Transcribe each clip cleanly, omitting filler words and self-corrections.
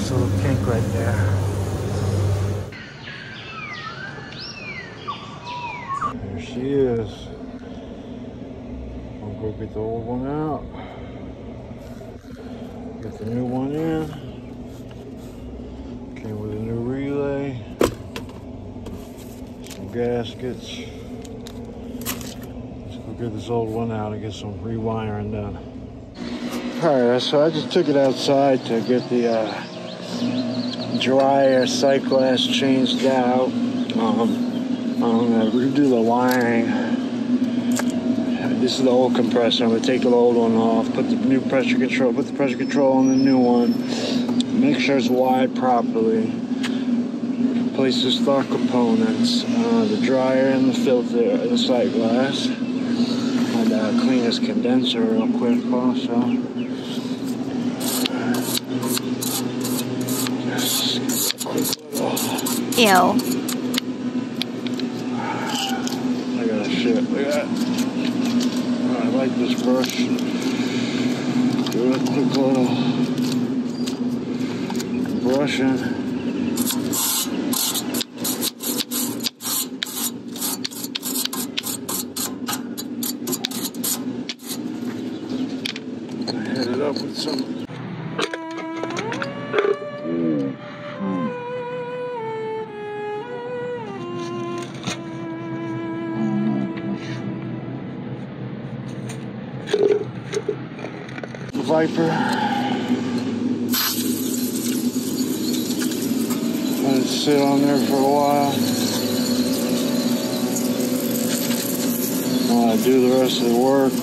Nice little kink right there. There she is. I'll go get the old one out. Get the new one in. Came with a new relay. Some gaskets. Let's go get this old one out and get some rewiring done. Alright, so I just took it outside to get the dryer sight glass changed out. I'm gonna redo the wiring. This is the old compressor. I'm gonna take the old one off, put the new pressure control, put the pressure control on the new one, make sure it's wired properly, replace the stock components, the dryer and the filter and the sight glass. I'd clean this condenser real quick also. Ew. I got a shit. Look at that. I like this brush. Do a quick little brushing. Hit it up with some. Viper. Let it sit on there for a while while I do the rest of the work.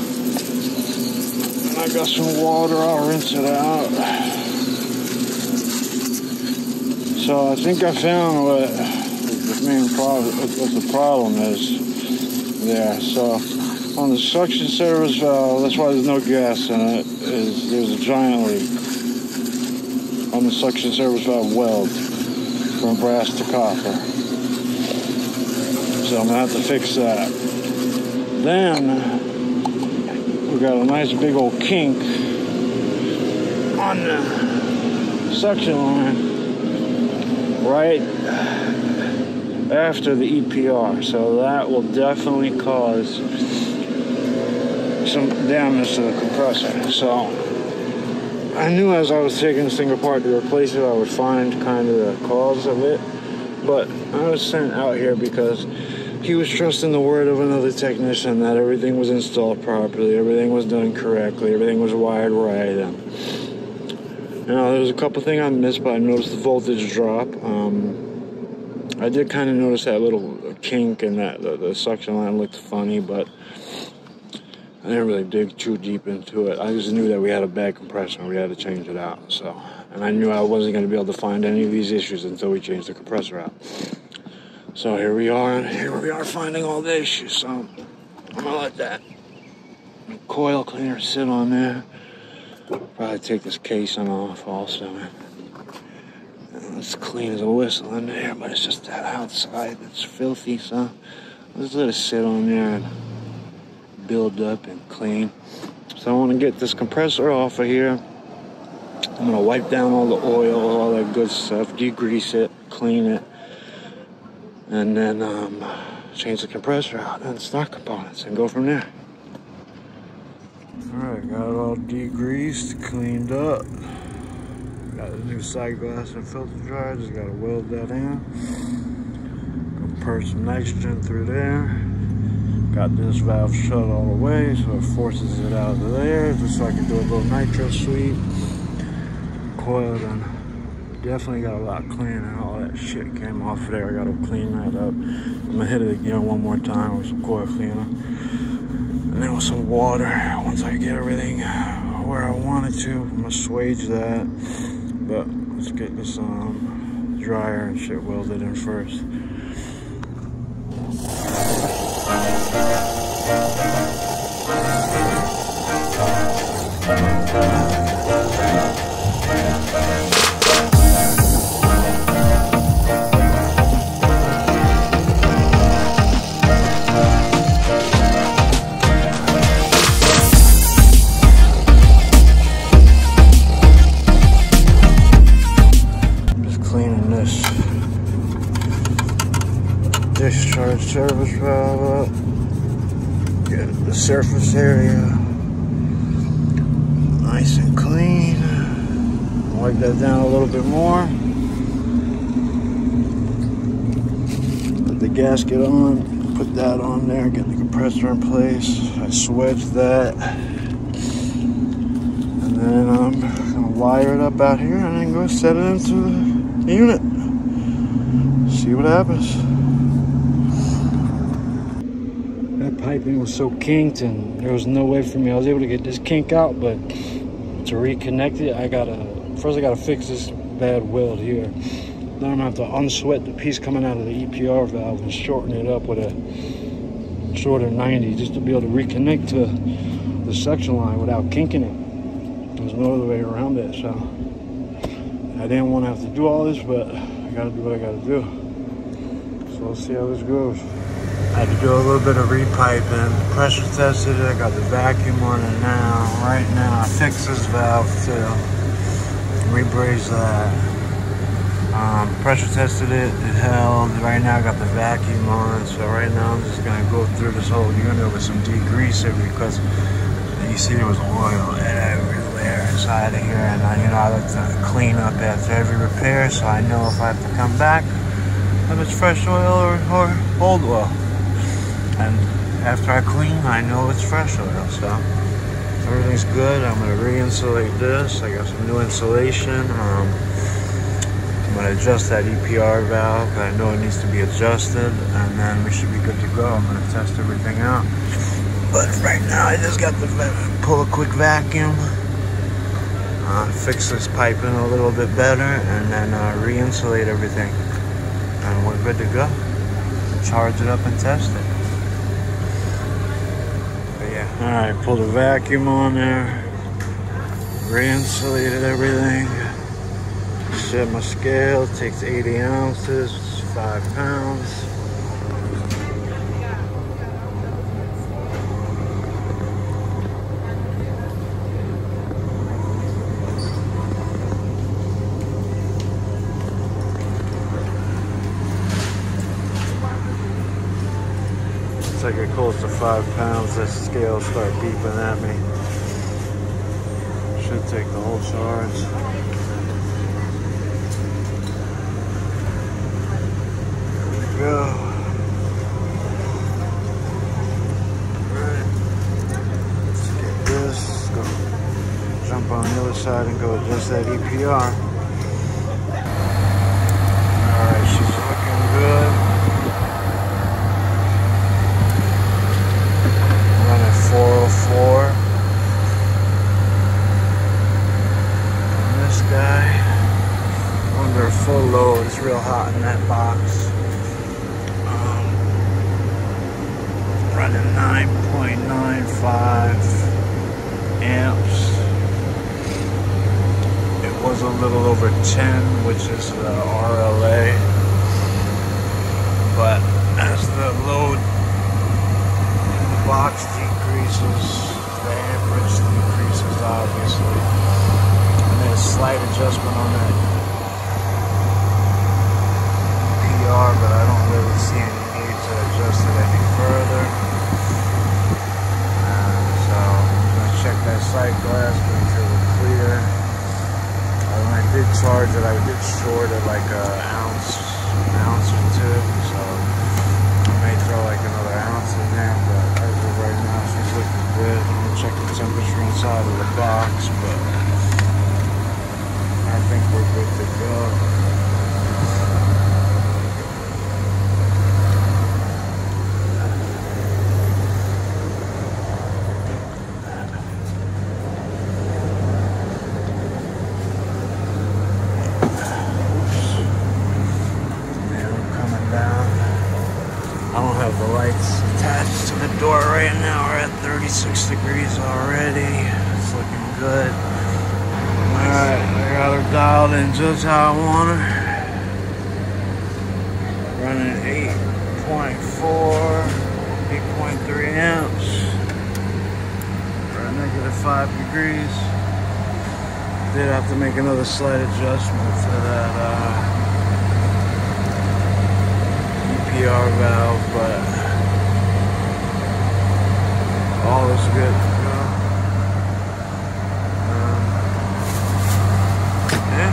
And I got some water, I'll rinse it out. So I think I found what the main problem, what the problem is there. So on the suction service valve, that's why there's no gas in it, is there's a giant leak on the suction service valve weld from brass to copper. So I'm gonna have to fix that. Then we got a nice big old kink on the suction line right after the EPR. So that will definitely cause some damage to the compressor. So I knew as I was taking this thing apart to replace it, I would find kind of the cause of it. But I was sent out here because he was trusting the word of another technician that everything was installed properly, everything was done correctly, everything was wired right. And you know, there was a couple things I missed, but I noticed the voltage drop. I did kind of notice that little kink and that the suction line looked funny, but I didn't really dig too deep into it. I just knew that we had a bad compressor and we had to change it out. So, and I knew I wasn't going to be able to find any of these issues until we changed the compressor out. So here we are finding all the issues. So I'm gonna let that coil cleaner sit on there. Probably take this casing off also. It's clean as a whistle in there, but it's just that outside that's filthy. So let's let it sit on there and build up and clean. So I want to get this compressor off of here. I'm going to wipe down all the oil, all that good stuff, degrease it, clean it, and then change the compressor out and stock components and go from there. Alright, got it all degreased, cleaned up. Got the new sight glass and filter dryer, just got to weld that in. Gonna purge some nitrogen through there. Got this valve shut all the way, so it forces it out of there, just so I can do a little nitro sweep. Coiled and definitely got a lot cleaner. All that shit came off of there. I gotta clean that up. I'm gonna hit it again one more time with some coil cleaner. And then with some water, once I get everything where I want it to, I'm gonna swage that. But let's get this dryer and shit welded in first. valve up. Get the surface area nice and clean. Wipe that down a little bit more. Put the gasket on. Put that on there. Get the compressor in place. I swedged that. And then I'm gonna wire it up out here and then go set it into the unit. See what happens. That piping was so kinked and there was no way for me. I was able to get this kink out, but to reconnect it, first I gotta fix this bad weld here. Then I'm gonna have to unsweat the piece coming out of the EPR valve and shorten it up with a shorter 90 just to be able to reconnect to the suction line without kinking it. There's no other way around it, so I didn't want to have to do all this, but I gotta do what I gotta do. So let's see how this goes. I had to do a little bit of repiping, pressure tested it, I got the vacuum on it now. Right now, I fixed this valve too, rebrazed that. Pressure tested it, it held. Right now I got the vacuum on, so right now I'm just gonna go through this whole unit with some degreaser because you see there was oil everywhere inside of here, and I like to clean up after every repair, so I know if I have to come back, if it's fresh oil or old oil. And after I clean, I know it's fresh oil, so everything's good. I'm gonna re-insulate this. I got some new insulation. I'm gonna adjust that EPR valve. I know it needs to be adjusted, and then we should be good to go. I'm gonna test everything out. But right now, I just got to pull a quick vacuum, fix this piping a little bit better, and then re-insulate everything. And we're good to go. Charge it up and test it. But yeah. Alright, pulled the vacuum on there. Re-insulated everything. Set my scale, it takes 80 ounces, 5 pounds. Once I get close to 5 pounds, that scale will start beeping at me. Should take the whole charge. Go. Alright. Let's get this. Let's go jump on the other side and go adjust that EPR. Alright, she's looking good. Running 404. And this guy, under full load, it's real hot in that box. Running 9.95 amps. It was a little over 10, which is the RLA. But as the load in the box decreases, the amperage decreases, obviously. I made a slight adjustment on that PR, but I don't really see any need to adjust it any further. Check that side glass, make sure we're clear. When I did charge it, I did short it like an ounce or two, so I may throw like another ounce in there, but as of right now, she's looking good. I'm gonna check the temperature inside of the box, but I think we're good to go. The lights attached to the door right now are at 36 degrees already. It's looking good. Alright, I got her dialed in just how I want her. Running 8.4, 8.3 amps. We're at -5 degrees. Did have to make another slight adjustment to that EPR valve, but almost good to go. Yeah,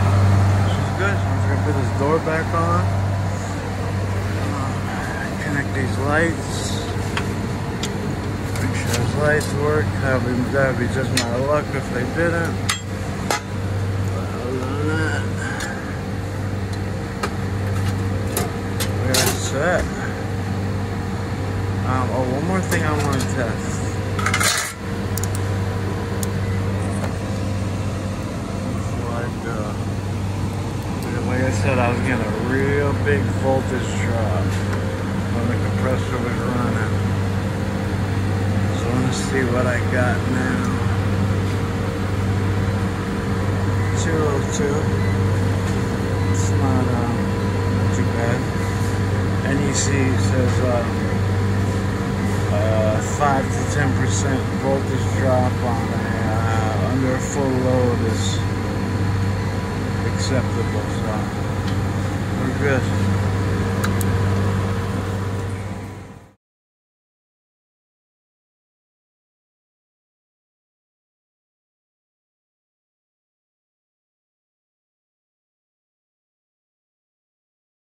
this is good. I'm just gonna put this door back on. Connect these lights. Make sure those lights work. That would be just my luck if they didn't. But other than that, we're set. Oh, one more thing I want to test. Like I said, I was getting a real big voltage drop when the compressor was running. So I want to see what I got now. 202. It's not too bad. NEC says 5 to 10% voltage drop on under a full load is acceptable, so we're good.